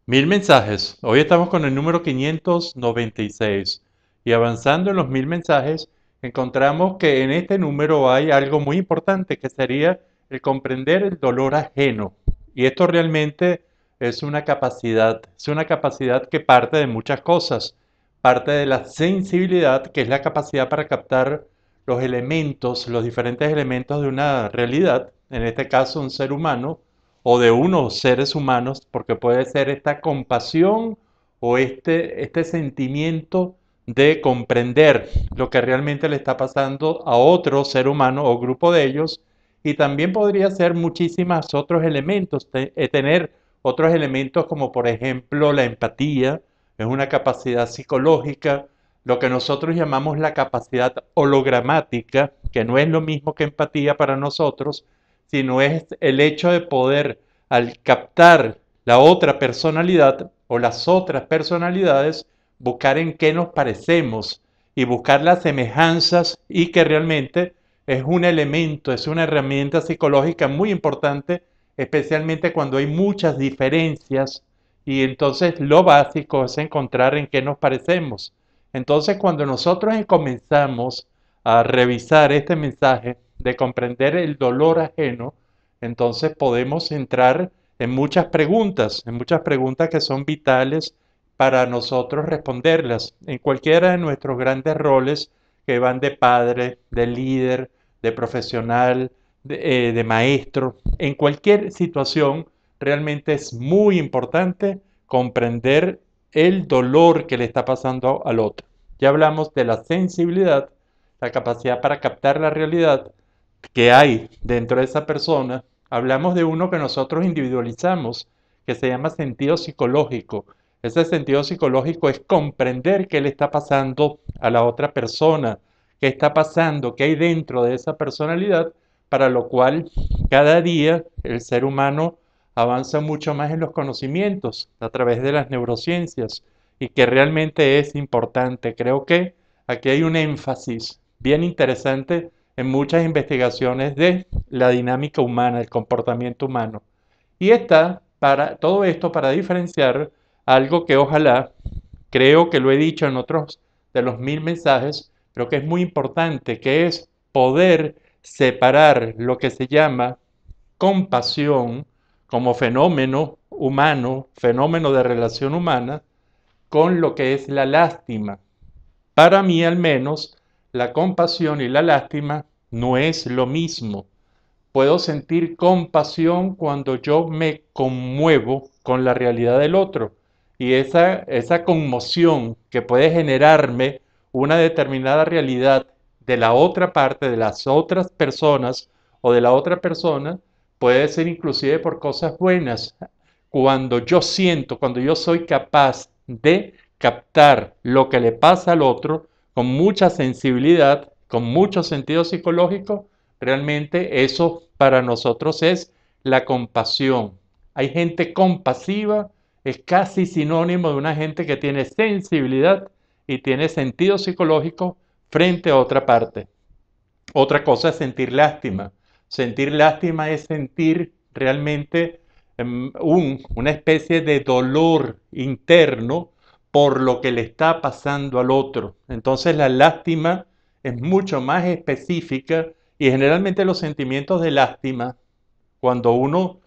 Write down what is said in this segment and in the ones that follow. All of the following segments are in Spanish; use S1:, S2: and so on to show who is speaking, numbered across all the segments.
S1: Mil mensajes. Hoy estamos con el número 596 y avanzando en los mil mensajes encontramos que en este número hay algo muy importante que sería el comprender el dolor ajeno. Y esto realmente es una capacidad que parte de muchas cosas. Parte de la sensibilidad, que es la capacidad para captar los elementos, los diferentes elementos de una realidad, en este caso un ser humano, o de unos seres humanos, porque puede ser esta compasión o este sentimiento de comprender lo que realmente le está pasando a otro ser humano o grupo de ellos, y también podría ser muchísimos otros elementos, tener otros elementos como por ejemplo la empatía, es una capacidad psicológica, lo que nosotros llamamos la capacidad hologramática, que no es lo mismo que empatía para nosotros, sino es el hecho de poder, al captar la otra personalidad o las otras personalidades, buscar en qué nos parecemos y buscar las semejanzas, y que realmente es un elemento, es una herramienta psicológica muy importante, especialmente cuando hay muchas diferencias, y entonces lo básico es encontrar en qué nos parecemos. Entonces cuando nosotros comenzamos a revisar este mensaje de comprender el dolor ajeno, entonces podemos entrar en muchas preguntas que son vitales para nosotros responderlas en cualquiera de nuestros grandes roles que van de padre, de líder, de profesional, de maestro. En cualquier situación realmente es muy importante comprender el dolor que le está pasando al otro. Ya hablamos de la sensibilidad, la capacidad para captar la realidad que hay dentro de esa persona. Hablamos de uno que nosotros individualizamos, que se llama sentido psicológico. Ese sentido psicológico es comprender qué le está pasando a la otra persona, qué está pasando, qué hay dentro de esa personalidad, para lo cual cada día el ser humano avanza mucho más en los conocimientos a través de las neurociencias, y que realmente es importante. Creo que aquí hay un énfasis bien interesante en muchas investigaciones de la dinámica humana, el comportamiento humano. Y está para todo esto para diferenciar algo que ojalá, creo que lo he dicho en otros de los mil mensajes, pero que es muy importante, que es poder separar lo que se llama compasión como fenómeno humano, fenómeno de relación humana, con lo que es la lástima. Para mí, al menos, la compasión y la lástima no es lo mismo. Puedo sentir compasión cuando yo me conmuevo con la realidad del otro. Y esa conmoción que puede generarme una determinada realidad de la otra parte, de las otras personas o de la otra persona, puede ser inclusive por cosas buenas. Cuando yo siento, cuando yo soy capaz de captar lo que le pasa al otro con mucha sensibilidad, con mucho sentido psicológico, realmente eso para nosotros es la compasión. Hay gente compasiva, es casi sinónimo de una gente que tiene sensibilidad y tiene sentido psicológico frente a otra parte. Otra cosa es sentir lástima. Sentir lástima es sentir realmente una especie de dolor interno por lo que le está pasando al otro. Entonces la lástima es mucho más específica, y generalmente los sentimientos de lástima, cuando uno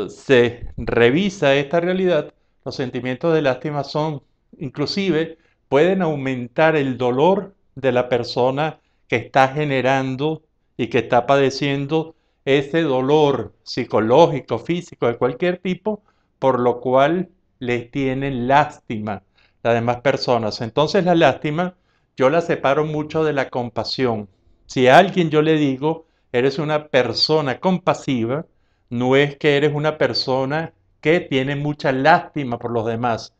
S1: se revisa esta realidad, los sentimientos de lástima son, inclusive, pueden aumentar el dolor de la persona que está generando y que está padeciendo ese dolor psicológico, físico, de cualquier tipo, por lo cual le tienen lástima las demás personas. Entonces la lástima yo la separo mucho de la compasión. Si a alguien yo le digo, eres una persona compasiva, no es que eres una persona que tiene mucha lástima por los demás.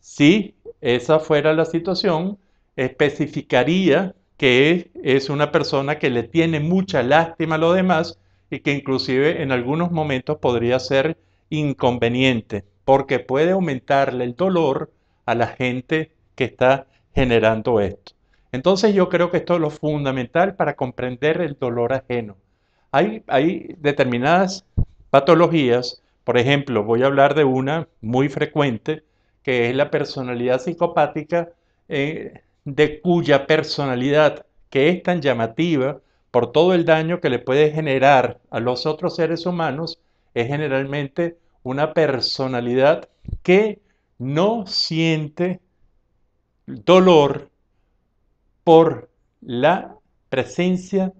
S1: Si esa fuera la situación, especificaría que es una persona que le tiene mucha lástima a los demás, y que inclusive en algunos momentos podría ser inconveniente, porque puede aumentarle el dolor a la gente que está generando esto. Entonces yo creo que esto es lo fundamental para comprender el dolor ajeno. Hay determinadas patologías, Por ejemplo, voy a hablar de una muy frecuente, que es la personalidad psicopática, de cuya personalidad, que es tan llamativa por todo el daño que le puede generar a los otros seres humanos, es generalmente una personalidad que no siente dolor por la presencia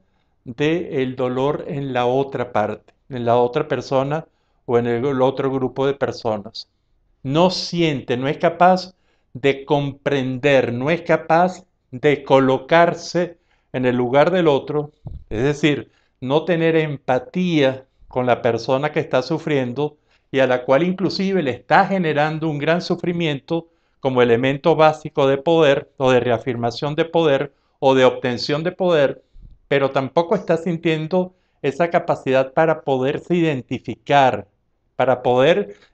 S1: del dolor en la otra parte, en la otra persona o en el otro grupo de personas. No siente, no es capaz de comprender, no es capaz de colocarse en el lugar del otro, es decir, no tener empatía con la persona que está sufriendo y a la cual inclusive le está generando un gran sufrimiento como elemento básico de poder o de reafirmación de poder o de obtención de poder, pero tampoco está sintiendo esa capacidad para poder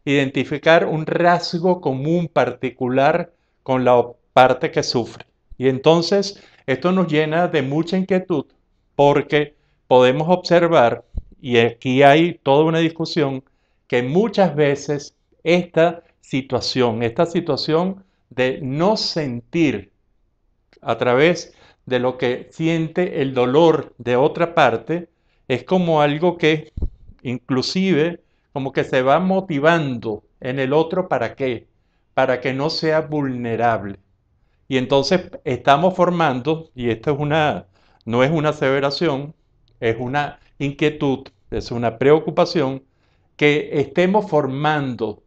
S1: identificar un rasgo común particular con la parte que sufre. Y entonces esto nos llena de mucha inquietud porque podemos observar, y aquí hay toda una discusión, que muchas veces esta situación de no sentir a través de lo que siente el dolor de otra parte, es como algo que inclusive como que se va motivando en el otro ¿para qué? Para que no sea vulnerable. Y entonces estamos formando, y esto es no es una aseveración, es una inquietud, es una preocupación, que estemos formando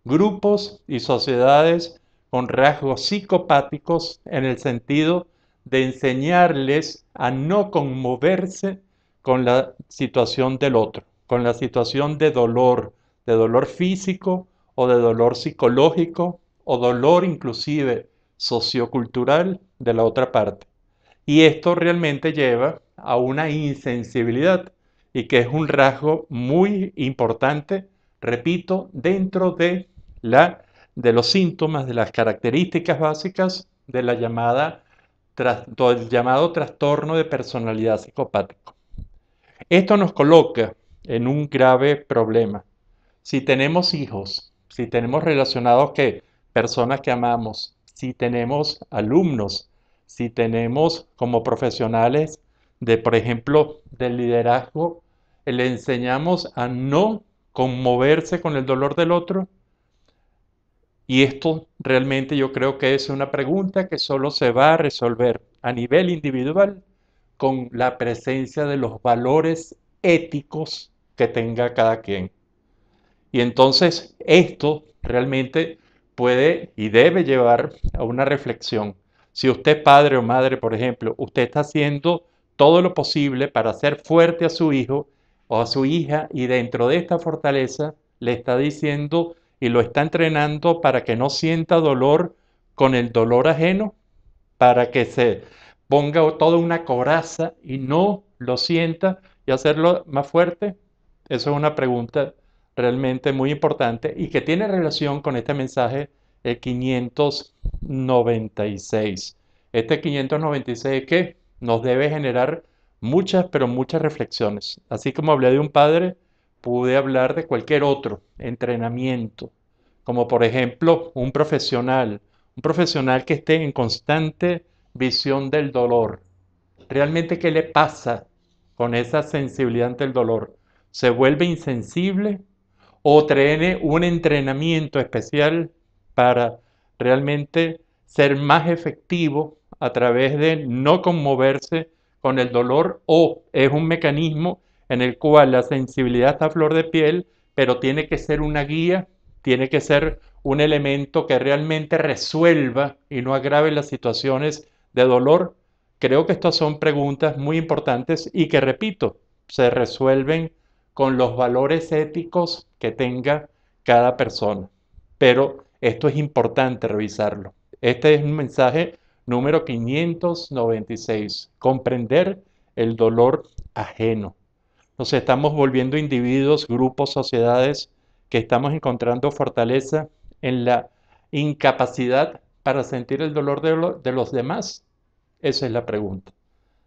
S1: grupos y sociedades con rasgos psicopáticos en el sentido de enseñarles a no conmoverse con la situación del otro, con la situación de dolor físico o de dolor psicológico o dolor inclusive sociocultural de la otra parte. Y esto realmente lleva a una insensibilidad y que es un rasgo muy importante, repito, dentro de de los síntomas, de las características básicas de la del llamado trastorno de personalidad psicopático. Esto nos coloca en un grave problema. Si tenemos hijos, si tenemos relacionados que personas que amamos, si tenemos alumnos, si tenemos como profesionales de, por ejemplo, del liderazgo, le enseñamos a no conmoverse con el dolor del otro. Y esto realmente yo creo que es una pregunta que solo se va a resolver a nivel individual con la presencia de los valores éticos que tenga cada quien. Y entonces esto realmente puede y debe llevar a una reflexión. Si usted es padre o madre, por ejemplo, usted está haciendo todo lo posible para hacer fuerte a su hijo o a su hija y dentro de esta fortaleza le está diciendo y lo está entrenando para que no sienta dolor con el dolor ajeno, para que se ponga toda una coraza y no lo sienta y hacerlo más fuerte? Eso es una pregunta realmente muy importante y que tiene relación con este mensaje, el 596. Este 596 que nos debe generar muchas, pero muchas reflexiones. Así como hablé de un padre, pude hablar de cualquier otro entrenamiento, como por ejemplo un profesional que esté en constante visión del dolor. ¿Realmente qué le pasa con esa sensibilidad ante el dolor? ¿Se vuelve insensible o tiene un entrenamiento especial para realmente ser más efectivo a través de no conmoverse con el dolor, o es un mecanismo en el cual la sensibilidad está a flor de piel, pero tiene que ser una guía, tiene que ser un elemento que realmente resuelva y no agrave las situaciones de dolor? Creo que estas son preguntas muy importantes y que, repito, se resuelven con los valores éticos que tenga cada persona. Pero esto es importante revisarlo. Este es un mensaje número 596. Comprender el dolor ajeno. Nos estamos volviendo individuos, grupos, sociedades que estamos encontrando fortaleza en la incapacidad para sentir el dolor de los demás. Esa es la pregunta.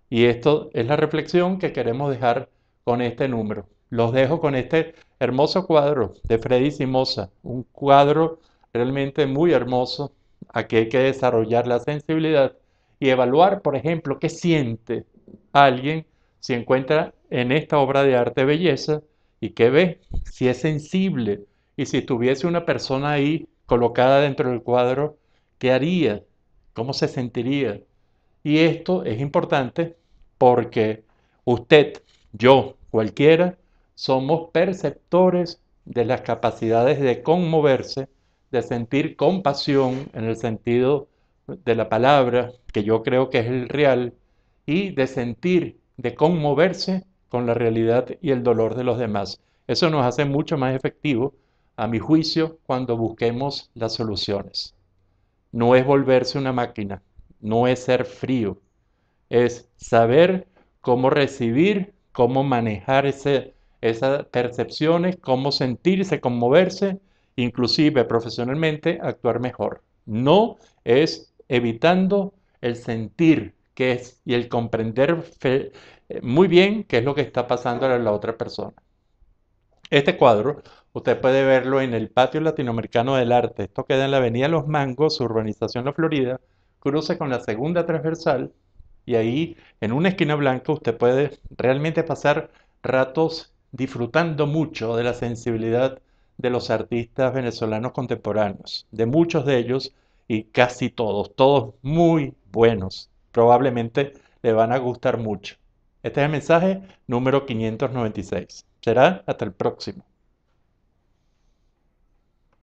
S1: Y esto es la reflexión que queremos dejar con este número. Los dejo con este hermoso cuadro de Freddy Simosa, un cuadro realmente muy hermoso. Aquí hay que desarrollar la sensibilidad y evaluar, por ejemplo, qué siente alguien si encuentra en esta obra de arte belleza y qué ve, si es sensible y si tuviese una persona ahí colocada dentro del cuadro, ¿qué haría? ¿Cómo se sentiría? Y esto es importante porque usted, yo, cualquiera, somos perceptores de las capacidades de conmoverse, de sentir compasión en el sentido de la palabra, que yo creo que es el real, y de sentir, de conmoverse con la realidad y el dolor de los demás. Eso nos hace mucho más efectivo, a mi juicio, cuando busquemos las soluciones. No es volverse una máquina, no es ser frío, es saber cómo recibir, cómo manejar esas percepciones, cómo sentirse, conmoverse, inclusive profesionalmente actuar mejor. No es evitando el sentir que es y el comprender muy bien qué es lo que está pasando a la otra persona. Este cuadro, usted puede verlo en el Patio Latinoamericano del Arte. Esto queda en la Avenida Los Mangos, urbanización La Florida, cruce con la segunda transversal y ahí en una esquina blanca usted puede realmente pasar ratos disfrutando mucho de la sensibilidad de los artistas venezolanos contemporáneos, de muchos de ellos y casi todos, todos muy buenos. Probablemente le van a gustar mucho. Este es el mensaje número 596. Será hasta el próximo.